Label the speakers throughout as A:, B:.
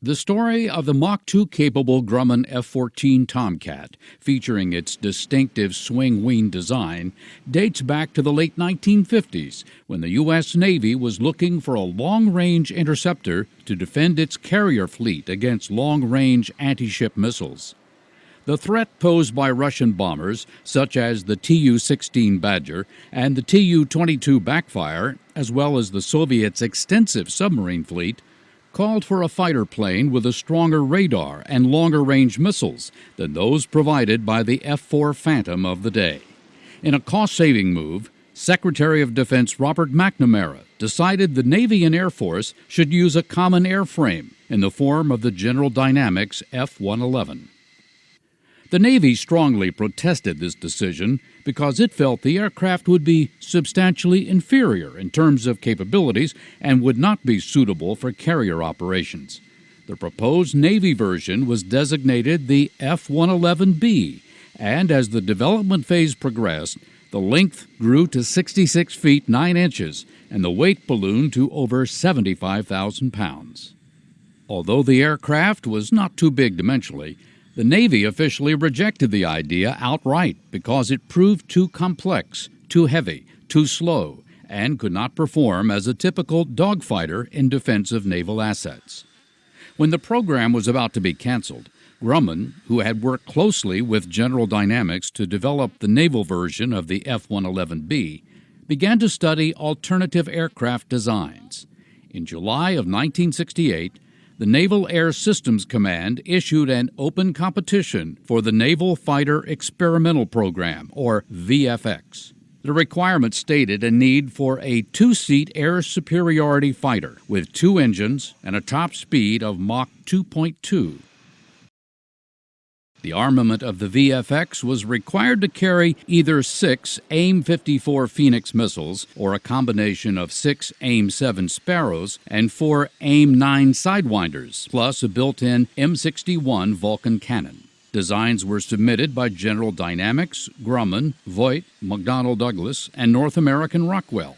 A: The story of the Mach 2-capable Grumman F-14 Tomcat, featuring its distinctive swing-wing design, dates back to the late 1950s, when the U.S. Navy was looking for a long-range interceptor to defend its carrier fleet against long-range anti-ship missiles. The threat posed by Russian bombers, such as the Tu-16 Badger and the Tu-22 Backfire, as well as the Soviets' extensive submarine fleet, called for a fighter plane with a stronger radar and longer-range missiles than those provided by the F-4 Phantom of the day. In a cost-saving move, Secretary of Defense Robert McNamara decided the Navy and Air Force should use a common airframe in the form of the General Dynamics F-111. The Navy strongly protested this decision because it felt the aircraft would be substantially inferior in terms of capabilities and would not be suitable for carrier operations. The proposed Navy version was designated the F-111B, and as the development phase progressed, the length grew to 66 feet 9 inches and the weight ballooned to over 75,000 pounds. Although the aircraft was not too big dimensionally, the Navy officially rejected the idea outright because it proved too complex, too heavy, too slow, and could not perform as a typical dogfighter in defense of naval assets. When the program was about to be canceled, Grumman, who had worked closely with General Dynamics to develop the naval version of the F-111B, began to study alternative aircraft designs. In July of 1968, the Naval Air Systems Command issued an open competition for the Naval Fighter Experimental Program, or VFX. The requirement stated a need for a 2-seat air superiority fighter with 2 engines and a top speed of Mach 2.2. The armament of the VFX was required to carry either 6 AIM-54 Phoenix missiles or a combination of 6 AIM-7 Sparrows and 4 AIM-9 Sidewinders, plus a built-in M61 Vulcan cannon. Designs were submitted by General Dynamics, Grumman, Voigt, McDonnell Douglas, and North American Rockwell.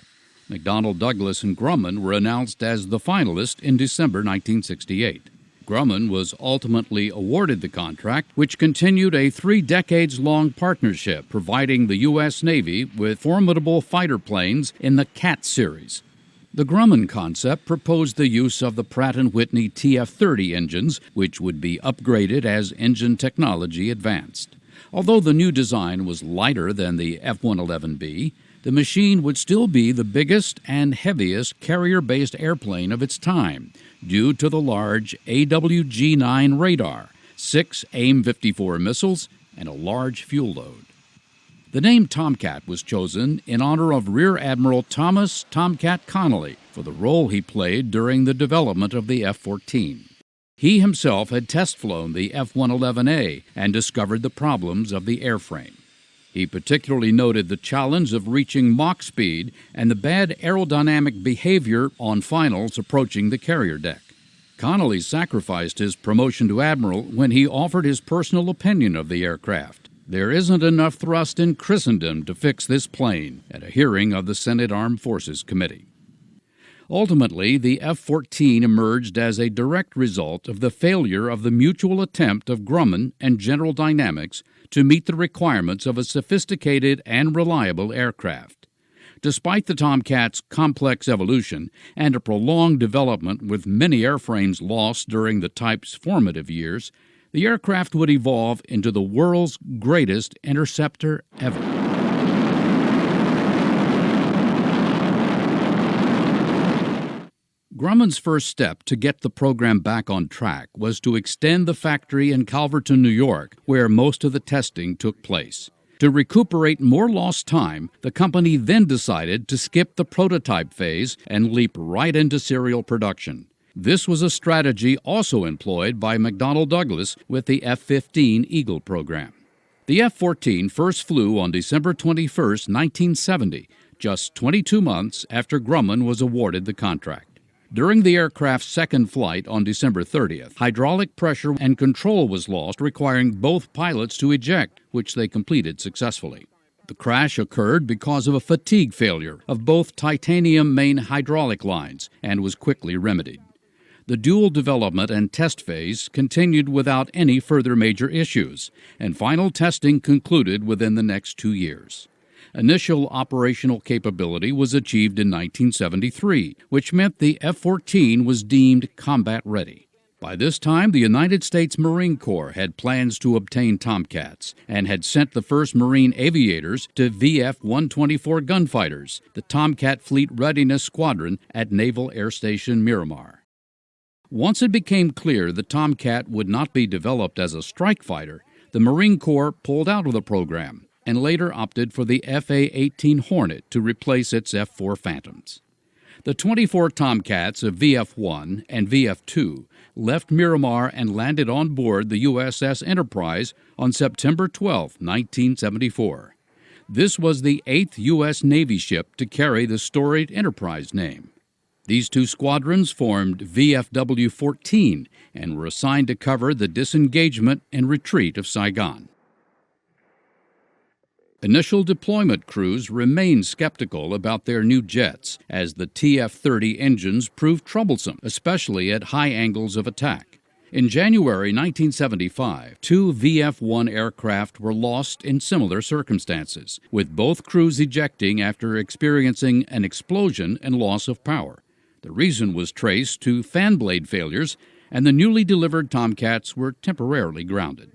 A: McDonnell Douglas and Grumman were announced as the finalists in December 1968. Grumman was ultimately awarded the contract, which continued a 3-decades-long partnership, providing the U.S. Navy with formidable fighter planes in the CAT series. The Grumman concept proposed the use of the Pratt & Whitney TF-30 engines, which would be upgraded as engine technology advanced. Although the new design was lighter than the F-111B, the machine would still be the biggest and heaviest carrier-based airplane of its time, due to the large AWG-9 radar, 6 AIM-54 missiles, and a large fuel load. The name Tomcat was chosen in honor of Rear Admiral Thomas Tomcat Connolly for the role he played during the development of the F-14. He himself had test-flown the F-111A and discovered the problems of the airframe. He particularly noted the challenge of reaching Mach speed and the bad aerodynamic behavior on finals approaching the carrier deck. Connolly sacrificed his promotion to admiral when he offered his personal opinion of the aircraft. "There isn't enough thrust in Christendom to fix this plane," at a hearing of the Senate Armed Forces Committee. Ultimately, the F-14 emerged as a direct result of the failure of the mutual attempt of Grumman and General Dynamics to meet the requirements of a sophisticated and reliable aircraft. Despite the Tomcat's complex evolution and a prolonged development with many airframes lost during the type's formative years, the aircraft would evolve into the world's greatest interceptor ever. Grumman's first step to get the program back on track was to extend the factory in Calverton, New York, where most of the testing took place. To recuperate more lost time, the company then decided to skip the prototype phase and leap right into serial production. This was a strategy also employed by McDonnell Douglas with the F-15 Eagle program. The F-14 first flew on December 21, 1970, just 22 months after Grumman was awarded the contract. During the aircraft's second flight on December 30th, hydraulic pressure and control was lost, requiring both pilots to eject, which they completed successfully. The crash occurred because of a fatigue failure of both titanium main hydraulic lines and was quickly remedied. The dual development and test phase continued without any further major issues, and final testing concluded within the next 2 years. Initial operational capability was achieved in 1973, which meant the F-14 was deemed combat ready. By this time, the United States Marine Corps had plans to obtain Tomcats and had sent the first Marine aviators to VF-124 gunfighters, the Tomcat Fleet Readiness Squadron at Naval Air Station Miramar. Once it became clear the Tomcat would not be developed as a strike fighter, the Marine Corps pulled out of the program and later opted for the FA-18 Hornet to replace its F-4 Phantoms. The 24 Tomcats of VF-1 and VF-2 left Miramar and landed on board the USS Enterprise on September 12, 1974. This was the 8th U.S. Navy ship to carry the storied Enterprise name. These two squadrons formed VFW-14 and were assigned to cover the disengagement and retreat of Saigon. Initial deployment crews remained skeptical about their new jets, as the TF-30 engines proved troublesome, especially at high angles of attack. In January 1975, 2 VF-1 aircraft were lost in similar circumstances, with both crews ejecting after experiencing an explosion and loss of power. The reason was traced to fan blade failures, and the newly delivered Tomcats were temporarily grounded.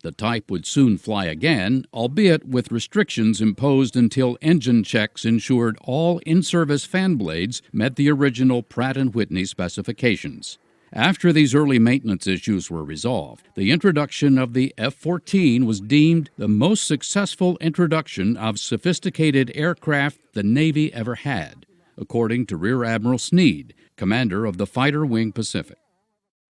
A: The type would soon fly again, albeit with restrictions imposed until engine checks ensured all in-service fan blades met the original Pratt & Whitney specifications. After these early maintenance issues were resolved, the introduction of the F-14 was deemed the most successful introduction of sophisticated aircraft the Navy ever had, according to Rear Admiral Sneed, commander of the Fighter Wing Pacific.